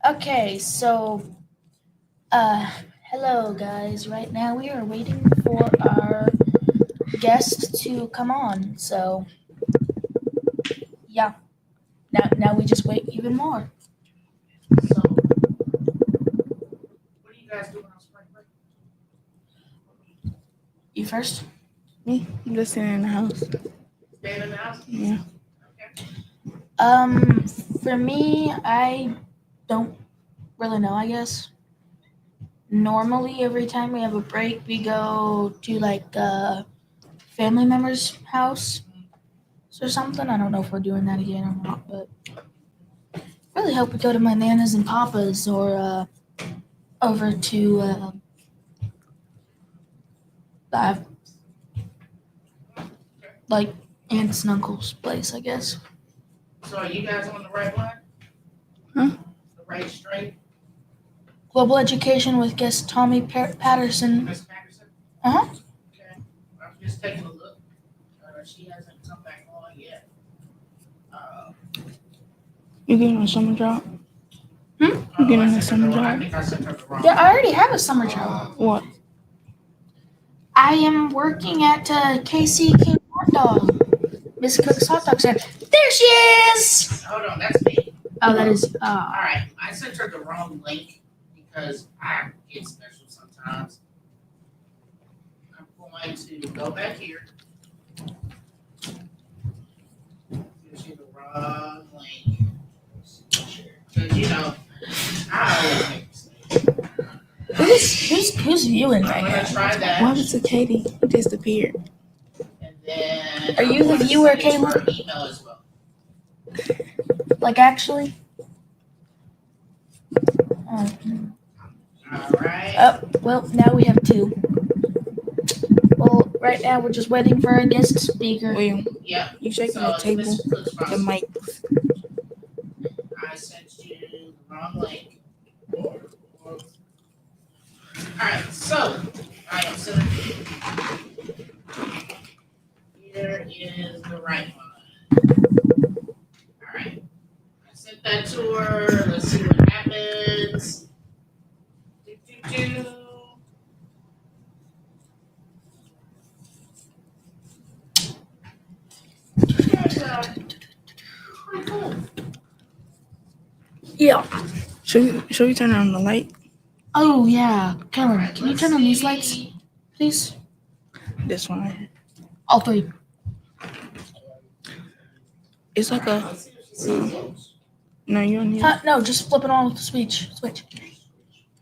Okay, so hello guys. Right now we are waiting for our guest to come on. So yeah, now we just wait even more. So, what are you guys doing on spring break? You first. Me? I'm just sitting in the house. Staying in the house? Yeah. Okay. Um, for me, I don't really know. I guess normally every time we have a break, we go to like family member's house or something. I don't know if we're doing that again or not, but I really hope we go to my nana's and papa's or over to uh, like aunts and uncles' place, I guess. So, are you guys on the right one? Huh? The right straight? Global education with guest Tammy Patterson. Miss Patterson? Uh-huh. Okay. I'm just taking a look. She hasn't come back on yet. You getting a summer job? You getting I a sent summer her the wrong- I job? think I sent her the wrong. Yeah, I already have a summer job. What? I am working at KC King Hot Dog. Miss Cook's Hot Dog Stand. There she is! Hold on, that's me. Oh, that is. Alright, I sent her the wrong link because I get special sometimes. I'm going to go back here. Gives you the wrong link. Because, I always make mistakes. Who's viewing I'm right going now? to try that. What happened to Katie? Who disappeared? And then. Are you the viewer, Caleb? Her email as well. Like, actually? Alright. Oh, well, now we have two. Well, right now we're just waiting for our guest speaker. William, Yep. you shaking So the it's table, Mr. Cook's the process. mic. I sent you the wrong link. Alright, so I am sending here is the right one. Alright. I sent that to her. Let's see what happens. Do. Pretty cool. Yeah. Should we turn on the light? Oh, yeah. Kellen, Alright, can you let's turn on these see. lights, please? This one. All three. It's like a. Let's see if she sees No, you don't need it. No, just flip it on with the switch.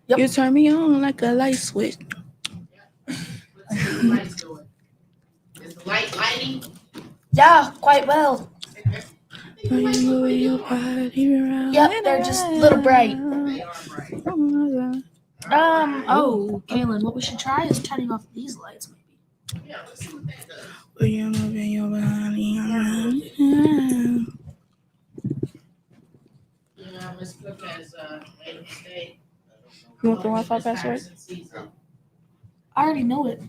Yep. You turn me on like a light switch. Let's see what the light's doing. Is the light lighting? Yeah, quite well. When you move your body around. Yep, they're just a little bright. They are bright. Oh, Kaylin, what we should try is turning off these lights, maybe. Yeah, let's see what that does. When you moving your body around. Yeah, Miss Cook has made a mistake. You want the Wi-Fi password? I already know it.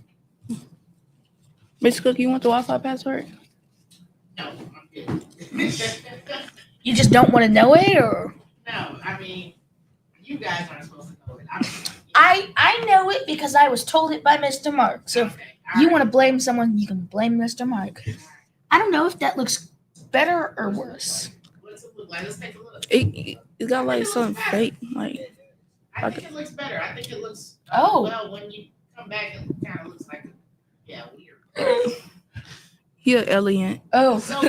Miss Cook, you want the Wi-Fi password? No, I'm good. You just don't want to know it, or? No, I mean, you guys aren't supposed to know it. I know it because I was told it by Mr. Mark. So if you want to blame someone, you can blame Mr. Mark. I don't know if that looks better or worse. What's it look like? Let's take a look. It got like something fake. Like, I think it looks better. I think it looks Oh. well when you come back. It kind of looks like weird. he an alien. Oh, So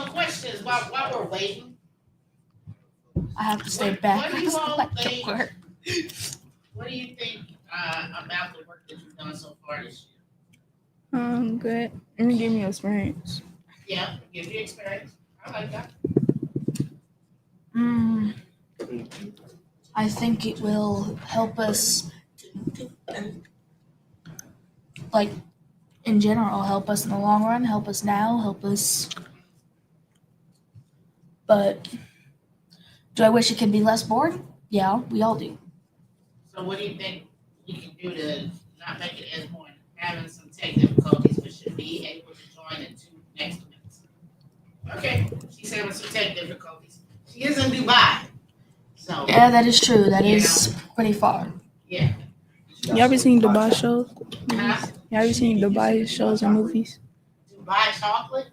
questions while we're waiting. I have to stay back. What do you all Like think? the work. What do you think about the work that you've done so far this Good. Let me give me experience. year? Yeah, give you experience. I like that. I think it will help us, like, in general, help us in the long run, help us now, help us. But do I wish it could be less bored? Yeah, we all do. So what do you think we can do to not make it as boring? Having some tech difficulties, but should be able to join in 2 next minutes. Okay, she's having some tech difficulties. She is in Dubai. So Yeah, that is true. That You is pretty far. yeah. You ever seen Dubai shows? Huh? You ever seen Dubai shows and movies? Dubai chocolate?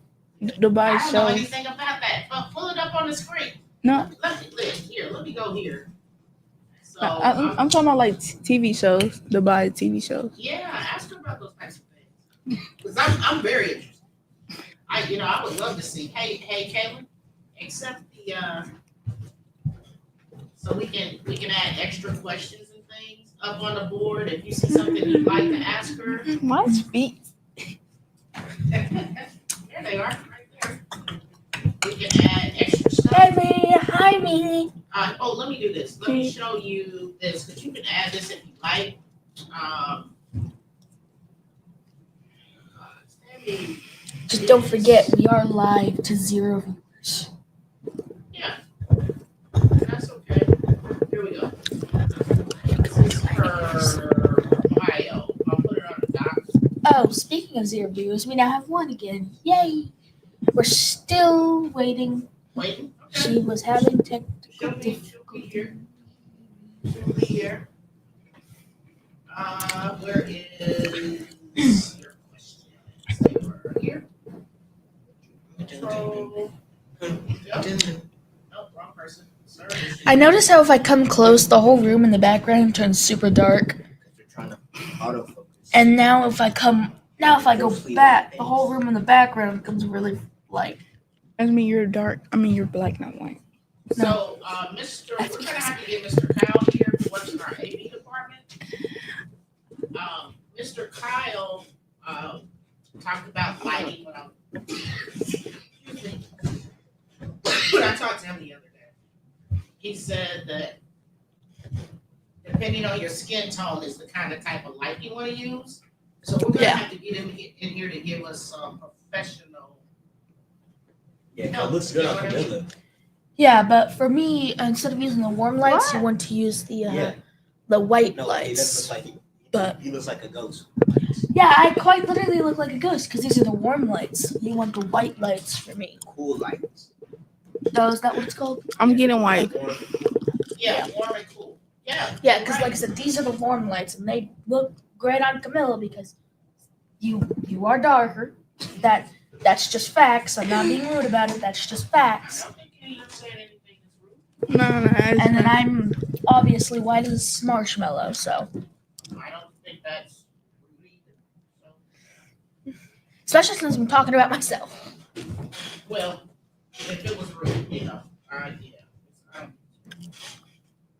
Dubai I don't know shows. anything about that. But pull it up on the screen. No, Let me go here. So I'm talking about like TV shows. Dubai TV shows. yeah, ask her about those types of things. Because I'm very interested. I would love to see. Hey, Caitlin, accept the so we can add extra questions and things up on the board. If you see something you'd like to ask her, My feet. there they are, right there. We can add extra stuff. Hi, me. Hi, me. Let me do this. Let me show you this because you can add this if you like. Just don't forget, we are live to 0 viewers. Yeah, that's okay. Here we go. This is her bio. I'll put it on the doc. Oh, speaking of 0 viewers, we now have 1 again. Yay! We're still waiting. Waiting. Okay. She was having technical She'll be difficulties. here. She'll be here. Where is your question? They were here. Control. Yep. Nope, wrong person. Sorry. I notice how if I come close, the whole room in the background turns super dark. You're trying to autofocus. And now if I go back, the whole room in the background becomes really light. That mean you're dark. I mean you're black, not white. So, we're gonna have to get Mr. Kyle here who works in our AV department. Mr. Kyle talked about lighting when I talked to him the other day. He said that depending on your skin tone is the kind of type of light you want to use. So we're gonna have to get him in here to give us some professional. Yeah, it looks good on Camilla. Yeah, but for me, instead of using the warm lights, you want to use the white lights. He looks like a ghost. Yeah, I quite literally look like a ghost because these are the warm lights. You want the white lights for me. Cool lights. Oh, is that what it's called? I'm getting white. Yeah, warm and cool. Yeah. Yeah, because like I said, these are the warm lights, and they look great on Camilla because you are darker. That's just facts. I'm not being rude about it. That's just facts. I don't think you said anything that's rude. No. And then I'm obviously white as marshmallow, so. I don't think that's rude either. Especially since I'm talking about myself. Well, if it was rude, yeah.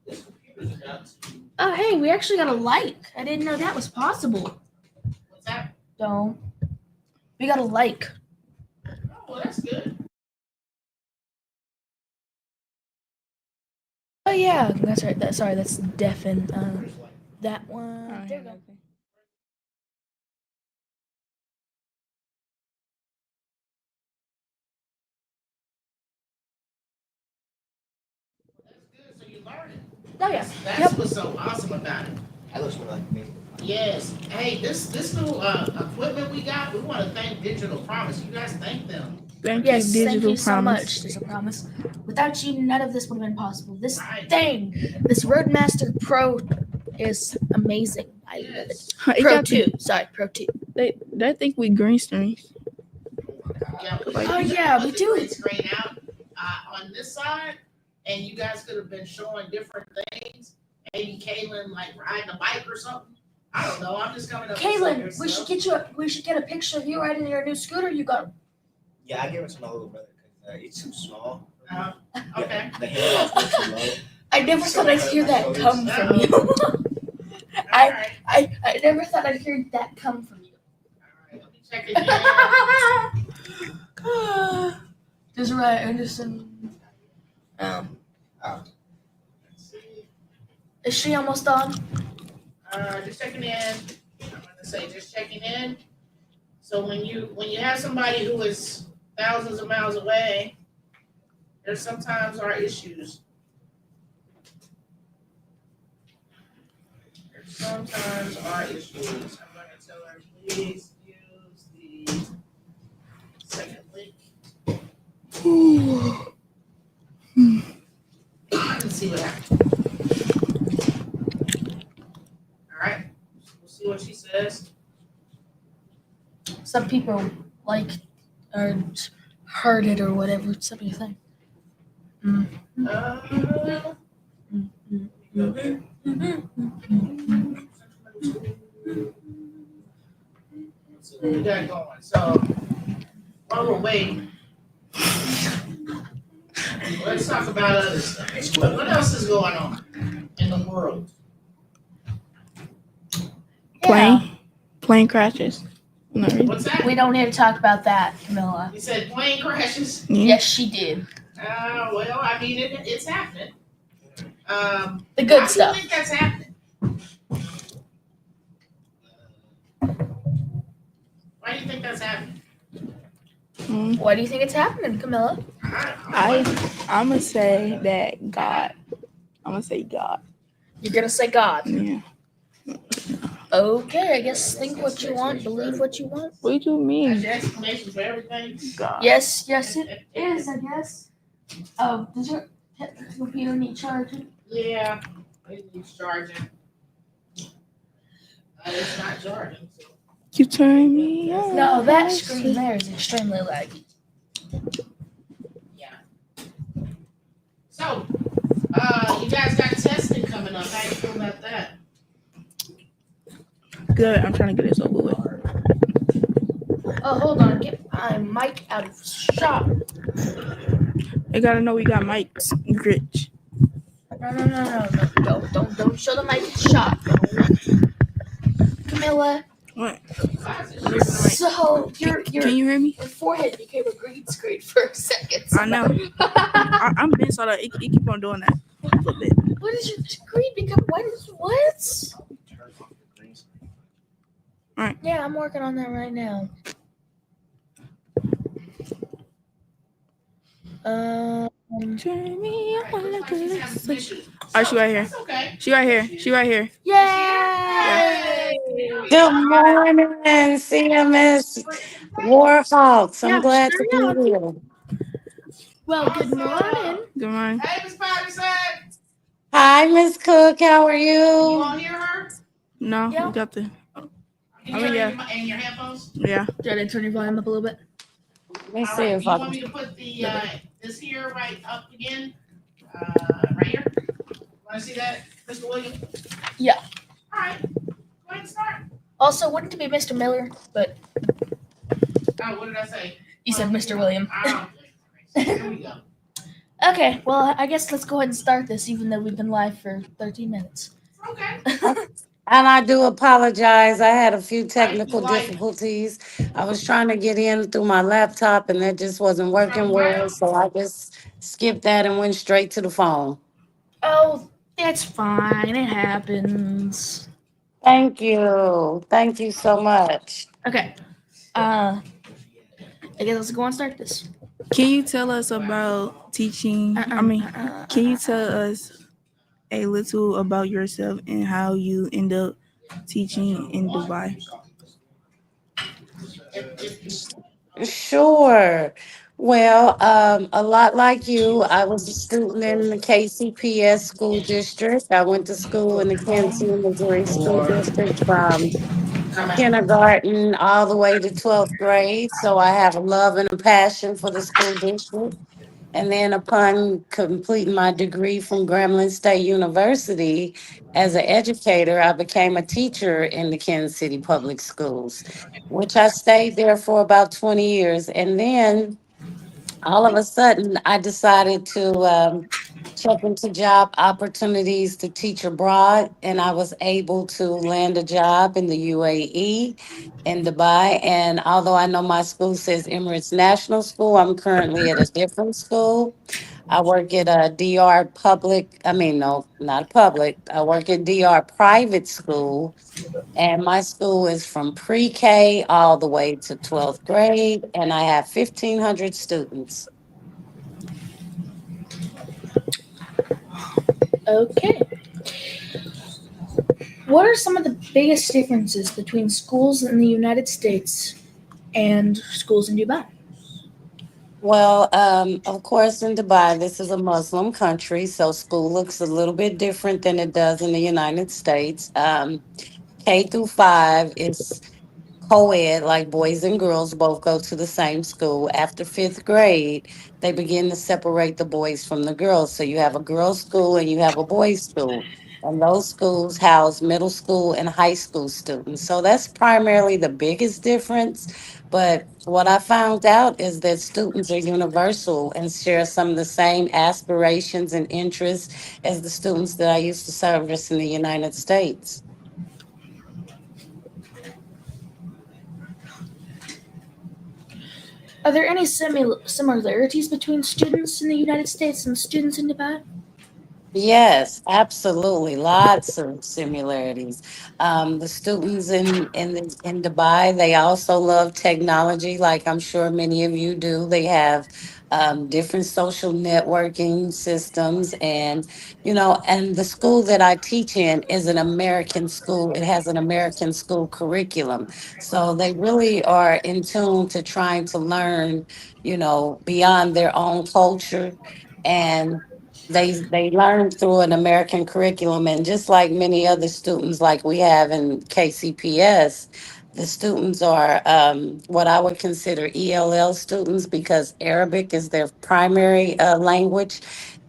This computer's about to. Oh, hey, we actually got a like. I didn't know that was possible. What's that? So, we got a like. Oh, well, that's good. Oh, yeah, that's right. That's deafened. That one. I don't There hear we go. nothing. That's good. So you learned it. Oh, yeah. That's Yep. what's so awesome about it. That looks more like me. Yes. Hey, this new equipment we got, we want to thank Digital Promise. You guys thank them. Thank Yes, you, thank Digital you so Promise. much, Digital Promise. Without you, none of this would have been possible. This Right. thing, this Roadmaster Pro is amazing. I love it. Yes. It Pro got the- 2. Sorry, Pro 2. They think we green screens. Yeah, Oh, yeah, we put the do. green screen out on this side, and you guys could have been showing different things. Maybe Kaylin like riding a bike or something. I don't know. I'm just coming up. with Kaylin, some we should get a picture of you riding your new scooter you got. Yeah, I gave it to my little brother because it's too small. Okay. The handles were too low. I never thought I'd hear that come from you. All right. I never thought I'd hear that come from you. All right. Let me check it again. Desiree Anderson. Let's see. Is she almost done? Just checking in. I'm going to say just checking in. So when you have somebody who is thousands of miles away, there sometimes are issues. There sometimes are issues. I'm going to tell her, please use the second link. I can see see what happens. All right. We'll see what she says. Some people like or heard it or whatever. Something you think. Let's see what we got going. So while we're waiting, let's talk about other stuff. What else is going on in the world? Plane crashes. No, really. What's that? We don't need to talk about that, Camilla. You said plane crashes. Yeah. Yes, she did. Well, I mean, it's happening. The good Why stuff. do you think that's happening? Why do you think that's happening? Why do you think it's happening, Camilla? I I'm gonna say that God. I'm gonna say God. You're gonna say God. Yeah. Okay, I guess think what you want, believe what you want. What do you That's mean? your explanation for everything. God. Yes, it is, I guess. Oh, does your computer need charging? Yeah, it needs charging. It's not charging. So. You turn me on. No, that screen there is extremely laggy. Yeah. So, you guys got testing coming up. How you feel about that? Good. I'm trying to get this over with. Oh, hold on, get my mic out of shot. They gotta know we got mics. Rich. No. Don't show the mic in shot. Camilla, What? so Can you hear me? your forehead became a green screen for a second. I know. I'm been so that it keep on doing that a little bit. What is your screen become? What? Alright. Yeah, I'm working on that right now. Turn me on like a She's having some little. issues. Oh, she right here. That's okay. She right here. She right here. Yay! Good morning, CMS Warhawks. I'm Yeah, glad to sure be here. Well, good morning. Good morning. Hey, Miss Patterson. Hi, Miss Cook. How are You you? want to hear her? No, Yeah. we got the. Can you Oh, hear yeah. her in your headphones? Yeah. Do I need to turn your volume up a little bit? Let me All see right. if You I want me can. to put the this here right up again? Right here. Want to see that, Mr. Williams? Yeah. All right. Go ahead and start. Also, wouldn't it be Mr. Miller? But Oh, what did I say? you said Mr. William. Oh, here we go. Okay, well, I guess let's go ahead and start this, even though we've been live for 13 minutes. Okay. And I do apologize. I had a few I technical do like- difficulties. I was trying to get in through my laptop and that just wasn't working well. So I just skipped that and went straight to the phone. Oh, that's fine. It happens. Thank you. Thank you so much. Okay. I guess let's go and start this. Can you tell us about teaching? Can you tell us a little about yourself and how you end up teaching in Dubai? Sure. Well, a lot like you, I was a student in the KCPS school district. I went to school in the Kansas City, Missouri school district from kindergarten all the way to 12th grade. So I have a love and a passion for the school district. And then upon completing my degree from Grambling State University as an educator, I became a teacher in the Kansas City Public Schools, which I stayed there for about 20 years. And then all of a sudden, I decided to check into job opportunities to teach abroad, and I was able to land a job in the UAE in Dubai. And although I know my school says Emirates National School, I'm currently at a different school. I work at a DR public, I mean, no, not public. I work at DR private school, and my school is from pre-K all the way to 12th grade, and I have 1,500 students. Okay. What are some of the biggest differences between schools in the United States and schools in Dubai? Well, of course, in Dubai, this is a Muslim country, so school looks a little bit different than it does in the United States. K through 5 is co-ed, like boys and girls both go to the same school. After fifth grade, they begin to separate the boys from the girls. So you have a girls' school and you have a boys' school. And those schools house middle school and high school students. So that's primarily the biggest difference. But what I found out is that students are universal and share some of the same aspirations and interests as the students that I used to service in the United States. Are there any similarities between students in the United States and students in Dubai? Yes, absolutely. Lots of similarities. The students in Dubai, they also love technology, like I'm sure many of you do. They have different social networking systems, and and the school that I teach in is an American school. It has an American school curriculum, so they really are in tune to trying to learn, beyond their own culture and they learn through an American curriculum, and just like many other students, like we have in KCPS, the students are what I would consider ELL students because Arabic is their primary language,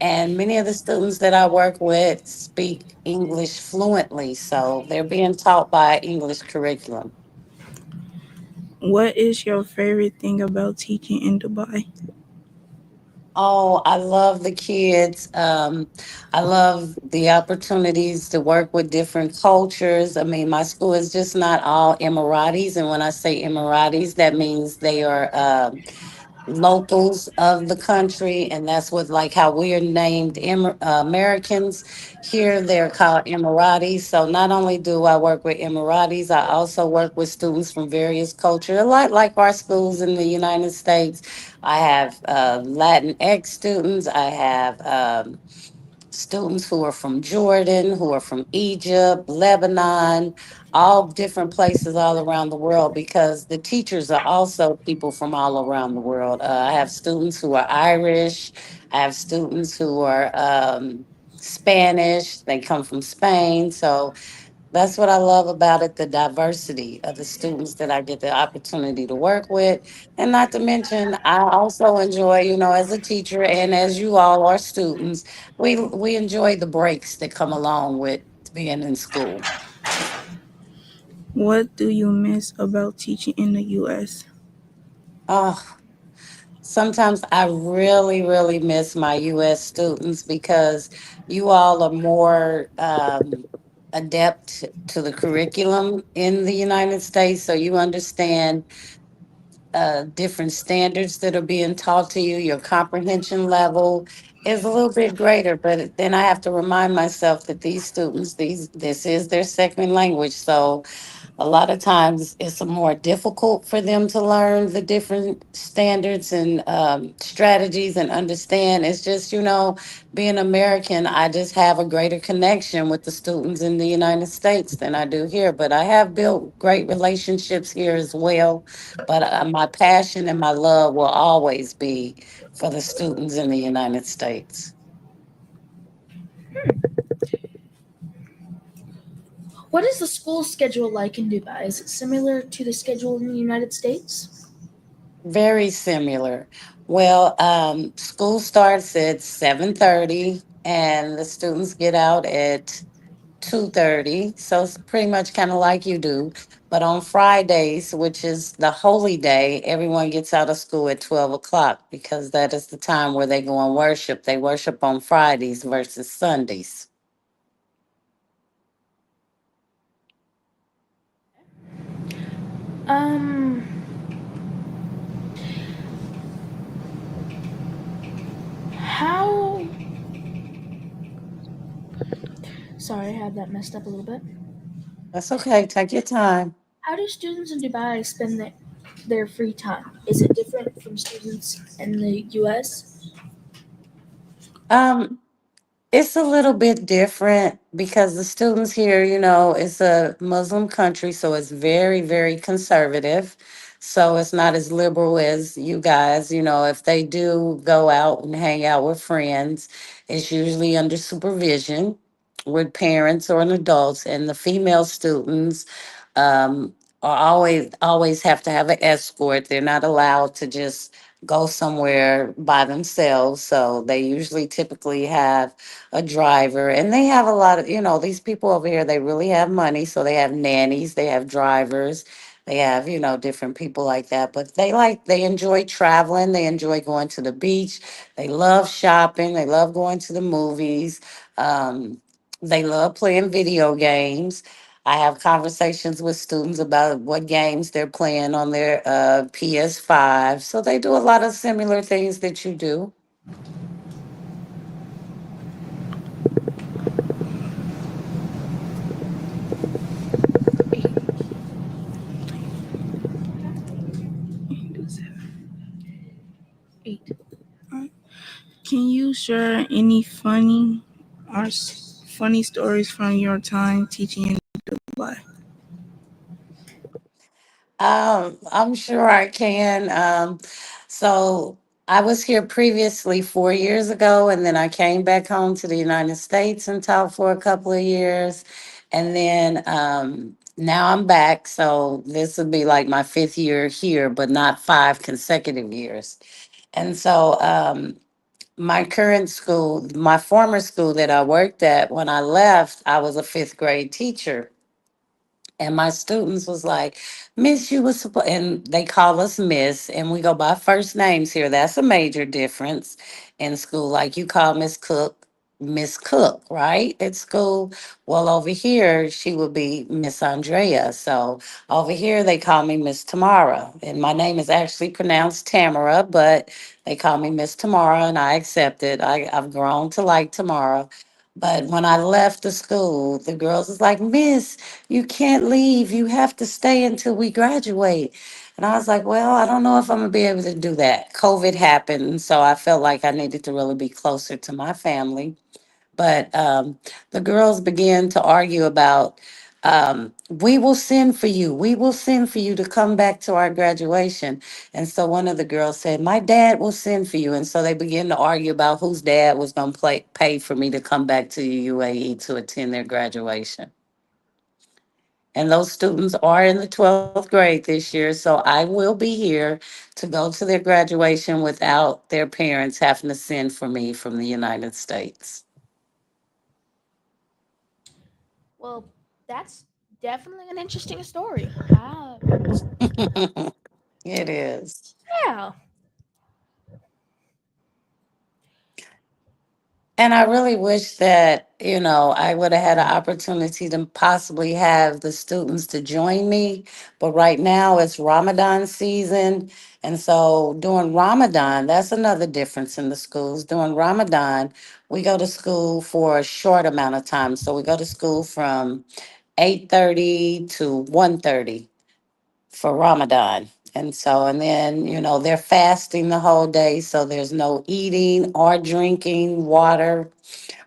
and many of the students that I work with speak English fluently, so they're being taught by English curriculum. What is your favorite thing about teaching in Dubai? Oh, I love the kids. I love the opportunities to work with different cultures. I mean, my school is just not all Emiratis. And when I say Emiratis, that means they are locals of the country, and that's what like how we are named Americans. Here, they're called Emiratis. So not only do I work with Emiratis, I also work with students from various cultures, a lot like our schools in the United States. I have Latinx students. I have students who are from Jordan, who are from Egypt, Lebanon, all different places all around the world because the teachers are also people from all around the world. I have students who are Irish, I have students who are Spanish, they come from Spain. So that's what I love about it, the diversity of the students that I get the opportunity to work with. And not to mention, I also enjoy, as a teacher and as you all are students, we enjoy the breaks that come along with being in school. What do you miss about teaching in the US? Oh, sometimes I really, really miss my US students because you all are more adept to the curriculum in the United States. So you understand different standards that are being taught to you, your comprehension level is a little bit greater. But then I have to remind myself that these students, this is their second language. So a lot of times it's more difficult for them to learn the different standards and strategies and understand. It's just, being American, I just have a greater connection with the students in the United States than I do here. But I have built great relationships here as well. But my passion and my love will always be for the students in the United States. What is the school schedule like in Dubai? Is it similar to the schedule in the United States? Very similar. Well, school starts at 7:30 and the students get out at 2:30. So it's pretty much kind of like you do. But on Fridays, which is the holy day, everyone gets out of school at 12 o'clock because that is the time where they go and worship. They worship on Fridays versus Sundays. Um, how? Sorry, I had that messed up a little bit. That's okay. Take your time. How do students in Dubai spend their free time? Is it different from students in the US? Um, It's a little bit different because the students here, it's a Muslim country, so it's very, very conservative. So it's not as liberal as you guys. You know, if they do go out and hang out with friends, it's usually under supervision with parents or an adults. And the female students are always have to have an escort. They're not allowed to just go somewhere by themselves. So they usually typically have a driver, and they have a lot of, these people over here, they really have money. So they have nannies, they have drivers, they have, different people like that. But they enjoy traveling, they enjoy going to the beach, they love shopping, they love going to the movies, they love playing video games. I have conversations with students about what games they're playing on their PS5. So they do a lot of similar things that you do. Eight. Can you share any funny stories from your time teaching in Dubai? I'm sure I can. So I was here previously 4 years ago, and then I came back home to the United States and taught for a couple of years. And then now I'm back. So this would be like my fifth year here, but not 5 consecutive years. And so my current school, my former school that I worked at, when I left, I was a fifth grade teacher. And my students was like, Miss, you was supposed, and they call us Miss, and we go by first names here. That's a major difference in school. Like you call Miss Cook, right? At school. Well, over here, she would be Miss Andrea. So over here, they call me Miss Tamara. And my name is actually pronounced Tamara, but they call me Miss Tamara, and I accept it. I've grown to like Tamara. But when I left the school, the girls was like, Miss, you can't leave. You have to stay until we graduate. And I was like, well, I don't know if I'm going to be able to do that. COVID happened. So I felt like I needed to really be closer to my family. But the girls began to argue about, we will send for you. We will send for you to come back to our graduation. And so one of the girls said, my dad will send for you. And so they began to argue about whose dad was going to pay for me to come back to the UAE to attend their graduation. And those students are in the 12th grade this year. So I will be here to go to their graduation without their parents having to send for me from the United States. Well, that's definitely an interesting story. It is. Yeah. And I really wish that, I would have had an opportunity to possibly have the students to join me. But right now it's Ramadan season. And so during Ramadan, that's another difference in the schools. During Ramadan, we go to school for a short amount of time. So we go to school from 8:30 to 1:30 for Ramadan. And then, they're fasting the whole day. So there's no eating or drinking water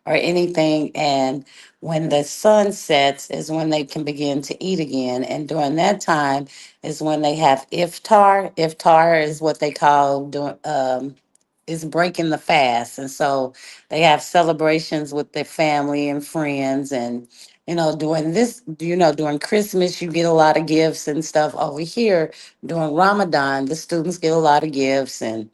or anything. And when the sun sets is when they can begin to eat again. And during that time is when they have iftar. Iftar is what they call doing is breaking the fast. And so they have celebrations with their family and friends. And during Christmas you get a lot of gifts and stuff. Over here during Ramadan, the students get a lot of gifts, and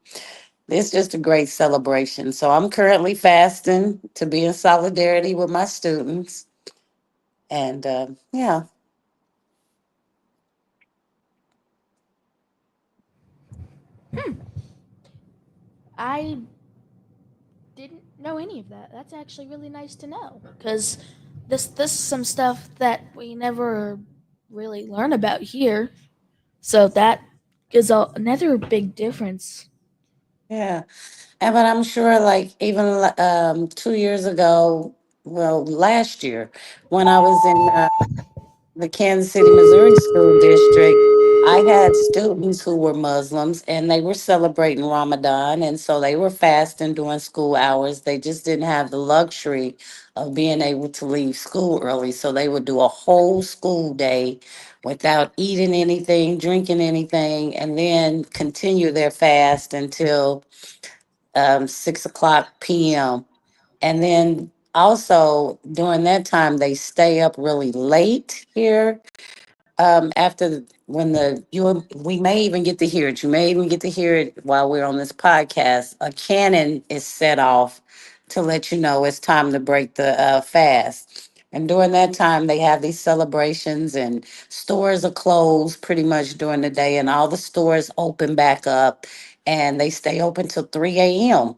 it's just a great celebration. So I'm currently fasting to be in solidarity with my students. And yeah. I didn't know any of that. That's actually really nice to know because this is some stuff that we never really learn about here. So that is another big difference. Yeah. And but I'm sure like even 2 years ago, well, last year, when I was in the Kansas City, Missouri school district, I had students who were Muslims and they were celebrating Ramadan. And so they were fasting during school hours. They just didn't have the luxury of being able to leave school early. So they would do a whole school day without eating anything, drinking anything, and then continue their fast until 6 o'clock p.m. And then also during that time, they stay up really late here after when we may even get to hear it. You may even get to hear it while we're on this podcast. A cannon is set off to let you know it's time to break the fast. And during that time, they have these celebrations, and stores are closed pretty much during the day, and all the stores open back up, and they stay open till 3 a.m.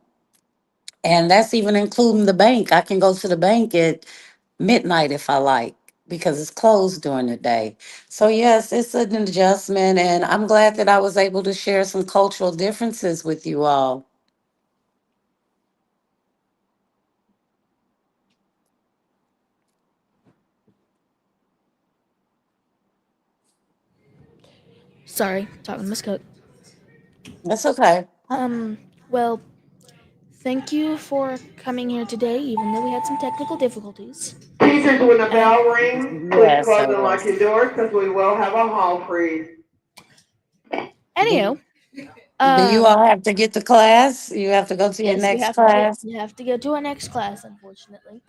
And that's even including the bank. I can go to the bank at midnight if I like because it's closed during the day. So, yes, it's an adjustment. And I'm glad that I was able to share some cultural differences with you all. Sorry, talking to Miss Cook. That's okay. Well, thank you for coming here today, even though we had some technical difficulties. Teachers, when the bell rings, please Yes, I close and lock was. your doors because we will have a hall freeze. Anywho, Do you all have to get to class? You have to go to your yes, next class? you have to go to our next class, unfortunately.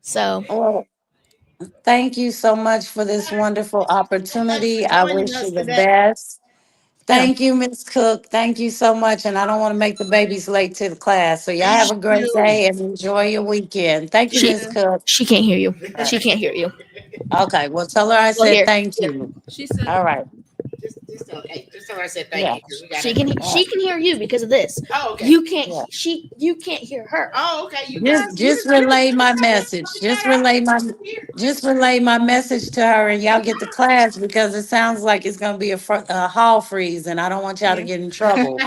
So, Well, thank you so much for this wonderful So much opportunity. for I joining wish us you the today. best. yeah, Thank you, Miss Cook. Thank you so much. And I don't want to make the babies late to the class. So y'all have Thank a great you. day and enjoy your weekend. Thank you, she Miss Cook. she can't hear you. Uh, She can't hear you. okay. Well, tell her I Well, said here, thank you. She said, All right. just tell her I said thank Yeah. you because we got to. Uh, she can hear you because of this. Oh, okay. You can't. yeah. You can't hear her. Oh, okay. You Just guys, just you're relay my the message. one that here. Just relay my message to her and y'all get to class because it sounds like it's gonna be a hall freeze and I don't want y'all to Yeah. get in trouble.